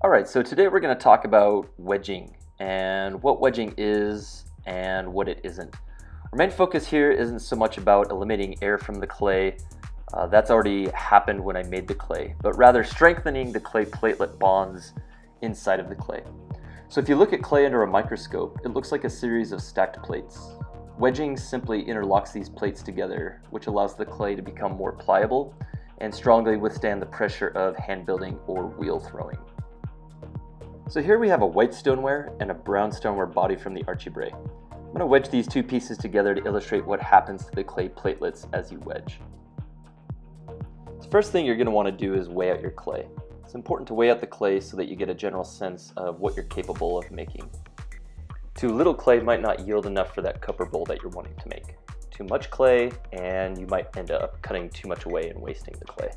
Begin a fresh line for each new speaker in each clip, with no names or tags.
Alright, so today we're going to talk about wedging and what wedging is and what it isn't. Our main focus here isn't so much about eliminating air from the clay, that's already happened when I made the clay, but rather strengthening the clay platelet bonds inside of the clay. So if you look at clay under a microscope, it looks like a series of stacked plates. Wedging simply interlocks these plates together, which allows the clay to become more pliable and strongly withstand the pressure of hand building or wheel throwing. So here we have a white stoneware and a brown stoneware body from the Archibray. I'm going to wedge these two pieces together to illustrate what happens to the clay platelets as you wedge. The first thing you're going to want to do is weigh out your clay. It's important to weigh out the clay so that you get a general sense of what you're capable of making. Too little clay might not yield enough for that copper bowl that you're wanting to make. Too much clay and you might end up cutting too much away and wasting the clay.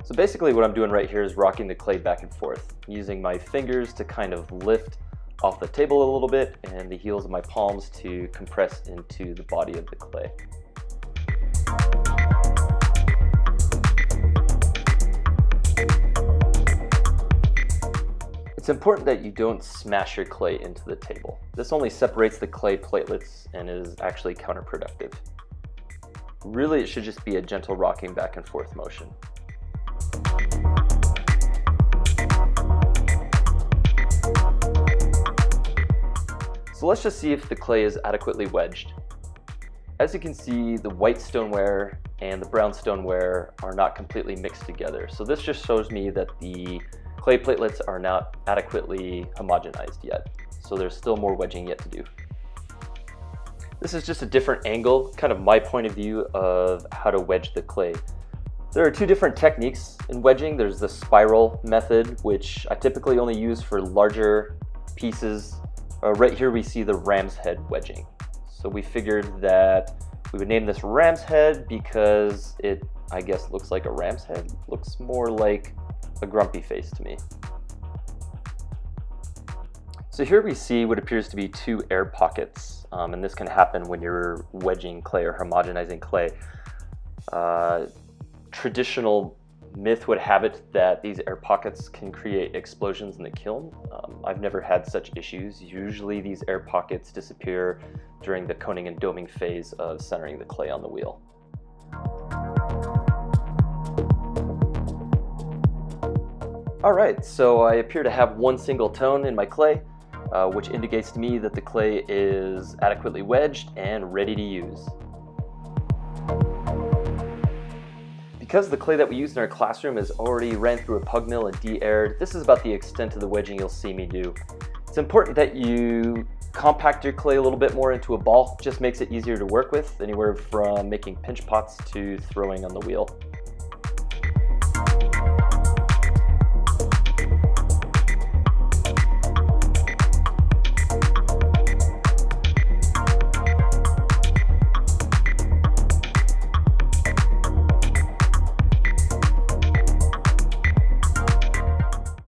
So basically what I'm doing right here is rocking the clay back and forth, using my fingers to kind of lift off the table a little bit and the heels of my palms to compress into the body of the clay. It's important that you don't smash your clay into the table. This only separates the clay platelets and is actually counterproductive. Really, it should just be a gentle rocking back and forth motion. So let's just see if the clay is adequately wedged. As you can see, the white stoneware and the brown stoneware are not completely mixed together. So this just shows me that the clay platelets are not adequately homogenized yet. So there's still more wedging yet to do. This is just a different angle, kind of my point of view of how to wedge the clay. There are two different techniques in wedging. There's the spiral method, which I typically only use for larger pieces. Right here we see the ram's head wedging. So we figured that we would name this ram's head because it, I guess, looks like a ram's head. Looks more like a grumpy face to me. So here we see what appears to be two air pockets, and this can happen when you're wedging clay or homogenizing clay. Traditional myth would have it that these air pockets can create explosions in the kiln. I've never had such issues. Usually these air pockets disappear during the coning and doming phase of centering the clay on the wheel. Alright, so I appear to have one single tone in my clay, which indicates to me that the clay is adequately wedged and ready to use. Because the clay that we used in our classroom is already ran through a pug mill and de-aired, this is about the extent of the wedging you'll see me do. It's important that you compact your clay a little bit more into a ball. It just makes it easier to work with, anywhere from making pinch pots to throwing on the wheel.